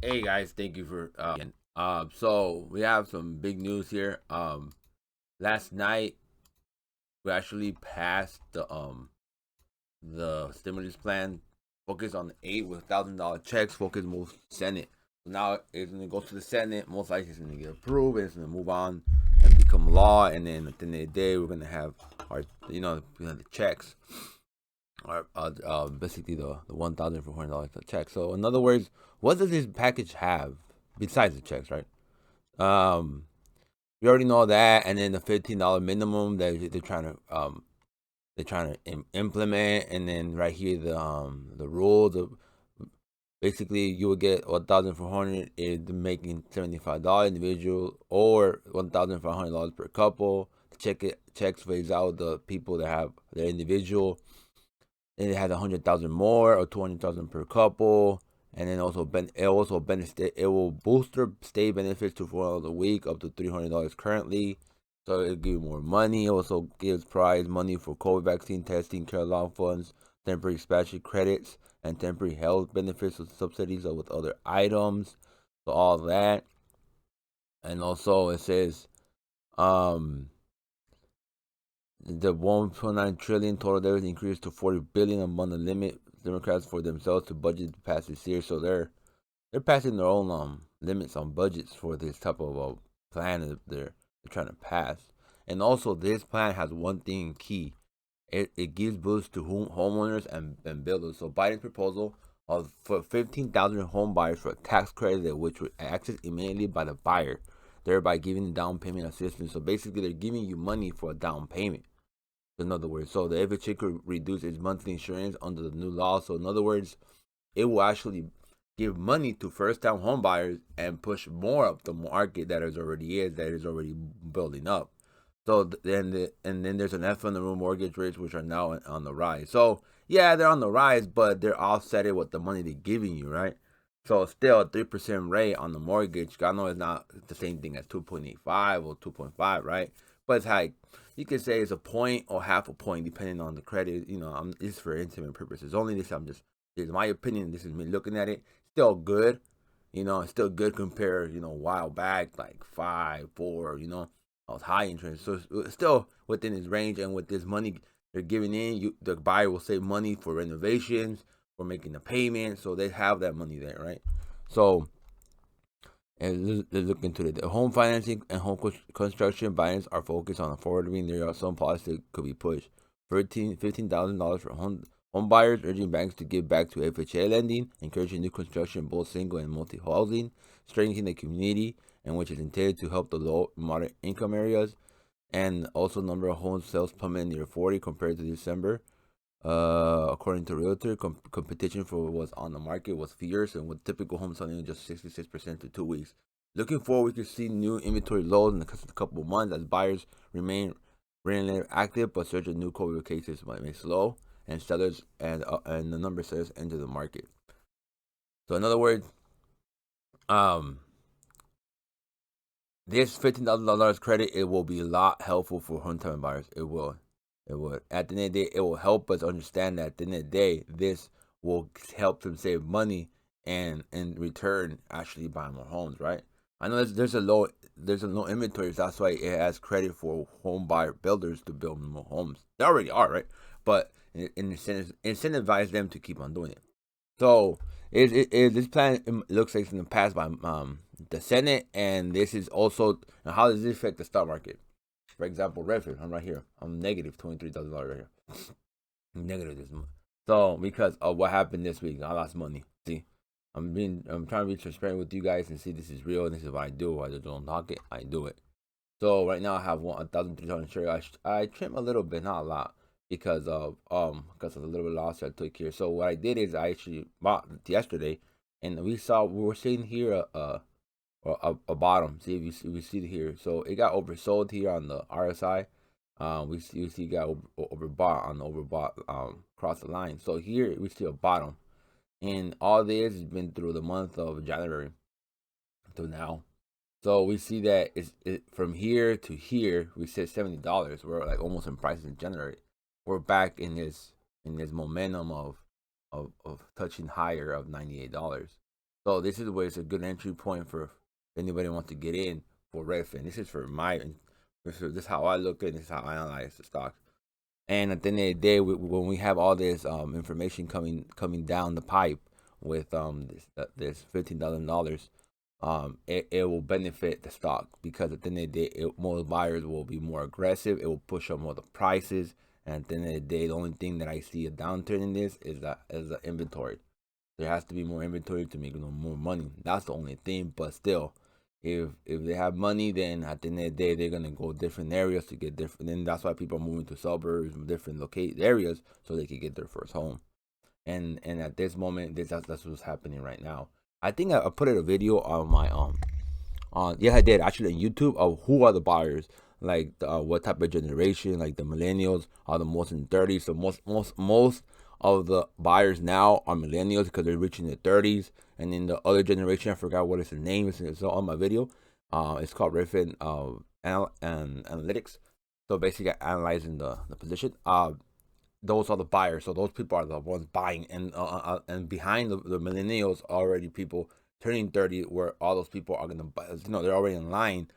Hey guys, thank you for again. So we have some big news here. Last night we actually passed the stimulus plan. Focus on the eight with $1,000 checks. Focus moves Senate. So now it's gonna go to the Senate. Most likely it's gonna get approved. And it's gonna move on and become law. And then at the end of the day, we're gonna have our the checks. Basically the $1,400 check. So in other words, what does this package have besides the checks, right? Um, we already know that, and then the $15 minimum that they're trying to implement, and then right here the rules of basically you will get 1,400 if they're making $75 individual or $1,500 per couple. The checks phase out the people that have their individual, and it has 100,000 more or 200,000 per couple. And then it will boost their state benefits to $4 a week up to $300 currently. So it'll give you more money. It also gives prize money for COVID vaccine testing, care allowance funds, temporary expansion credits, and temporary health benefits with subsidies with other items. So all that. And also it says the 1.9 trillion total debt increased to 40 billion among the limit Democrats for themselves to budget to pass this year. So they're passing their own limits on budgets for this type of plan that they're trying to pass. And also, this plan has one thing key: it gives boosts to homeowners and builders. So Biden's proposal of for 15,000 home buyers for a tax credit which would accessed immediately by the buyer, thereby giving down payment assistance. So basically, they're giving you money for a down payment. In other words, so the FHA could reduce its monthly insurance under the new law. So in other words, it will actually give money to first-time home buyers and push more up the market that is already building up. So then there's an F on the room mortgage rates which are now on the rise. So yeah, they're on the rise, but they're offsetting with the money they're giving you, right? So still a 3% rate on the mortgage. I know it's not the same thing as 2.85 or 2.5, right? But it's like you could say it's a point or half a point depending on the credit. It's for intimate purposes. Only this this is my opinion. This is me looking at it. Still good. It's still good compared, a while back, like 5, 4, I was high interest. So it's still within his range, and with this money they're giving in, the buyer will save money for renovations, for making the payment, so they have that money there, right? So and let's look into it. The home financing and home construction buyers are focused on affordability. There are some policies that could be pushed. $15,000 for home buyers, urging banks to give back to FHA lending, encouraging new construction, both single and multi housing, strengthening the community, and which is intended to help the low and moderate income areas. And also, number of home sales plummeted near 40 compared to December. According to Realtor, competition for what's on the market was fierce, and with typical home selling just 66% to 2 weeks. Looking forward, we could see new inventory lows in a couple of months as buyers remain really active, but surge of new COVID cases may slow, and sellers and the number of sellers enter the market. So, in other words, this $15,000 credit, it will be a lot helpful for home-time buyers. It will. It would. At the end of the day, it will help us understand that at the end of the day, this will help them save money and in return actually buy more homes, right? I know there's a low inventory, so that's why it has credit for home buyer builders to build more homes. They already are, right? But it incentivize them to keep on doing it. So this plan looks like it's going to pass by the Senate, and this is also how does this affect the stock market? For example, Redford, I'm right here. I'm negative $23,000 right here. I'm negative this month. So because of what happened this week, I lost money. See, I'm trying to be transparent with you guys and see this is real and this is what I do. I just don't talk it. I do it. So right now I have 1,300 shares. I trim a little bit, not a lot, because of a little bit of loss I took here. So what I did is I actually bought yesterday, and we were seeing here a bottom. See if we see it here. So it got oversold here on the RSI. We see it got overbought on the overbought across the line. So here we see a bottom, and all this has been through the month of January to now. So we see that from here to here. We said $70. We're like almost in prices in January. We're back in this momentum of touching higher of $98. So this is where it's a good entry point for if anybody wants to get in for Redfin. This is for this is how I look at it. This is how I analyze the stock. And at the end of the day, when we have all this information coming down the pipe with this $15,000, it will benefit the stock, because at the end of the day, more buyers will be more aggressive. It will push up more the prices, and at the end of the day, the only thing that I see a downturn in this is the inventory. There has to be more inventory to make more money. That's the only thing. But still, if they have money, then at the end of the day, they're gonna go different areas to get different. Then that's why people are moving to suburbs, different locate areas, so they can get their first home. And at this moment, that's what's happening right now. I think I put a video on my yeah, I did actually on YouTube of who are the buyers, like what type of generation, like the millennials are the most in 30s. So most of the buyers now are millennials because they're reaching their 30s, and then the other generation, I forgot what is the name. It's on my video. It's called Redfin Analytics. So basically, analyzing the position. Those are the buyers. So those people are the ones buying, and behind the millennials already people turning 30, where all those people are gonna buy. They're already in line,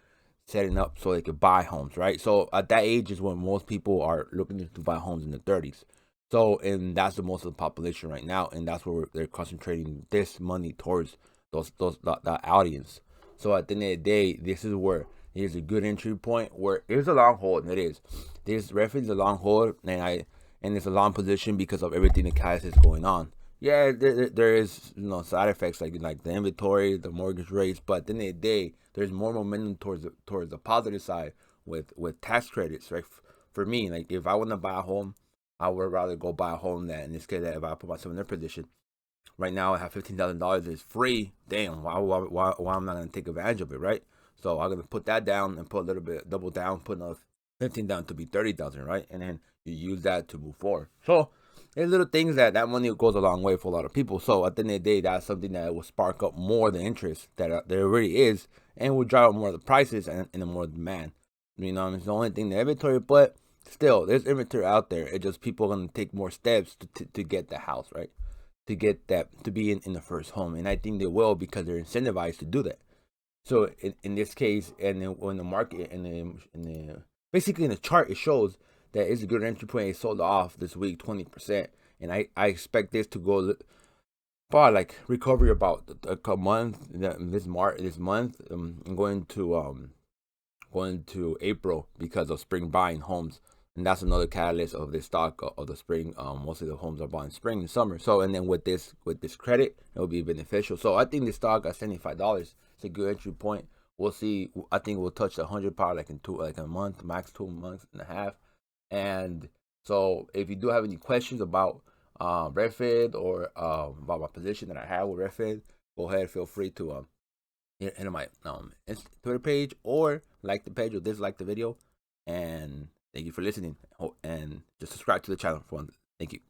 setting up so they could buy homes, right? So at that age is when most people are looking to buy homes in the 30s. So, and that's the most of the population right now, and that's where they're concentrating this money towards that audience. So at the end of the day, this is where here's a good entry point, where it's a long hold, and it is. This reference is a long hold, and it's a long position because of everything that Cass is going on. Yeah, there is side effects like the inventory, the mortgage rates, but at the end of the day, there's more momentum towards the positive side with tax credits, right? For me, like if I want to buy a home, I would rather go buy a home that, in this case, that if I put myself in their position. Right now, I have $15,000. It's free. Damn, why I'm not gonna take advantage of it, right? So I'm gonna put that down and put a little bit, double down, put another 15 down to be 30,000, right? And then you use that to move forward. So there's little things that money goes a long way for a lot of people. So at the end of the day, that's something that will spark up more the interest that there already is, and will drive up more of the prices and the more demand. It's the only thing, the inventory, but still, there's inventory out there. It's just people are gonna take more steps to get the house, right? To get that, to be in the first home, and I think they will, because they're incentivized to do that. So in this case, and in the market, basically in the chart, it shows that it's a good entry point. It sold off this week 20%, and I expect this to go probably like recovery about a month, this month, and going to April because of spring buying homes. And that's another catalyst of this stock of the spring. Most of the homes are bought in spring and summer. So, and then with this credit, it will be beneficial. So I think this stock at $75, it's a good entry point. We'll see. I think we'll touch the 100 power like in a month, max 2 months and a half. And so, if you do have any questions about Redfin or about my position that I have with Redfin, go ahead. Feel free to enter my Twitter page, or like the page or dislike the video. And thank you for listening. And just subscribe to the channel for one. Thank you.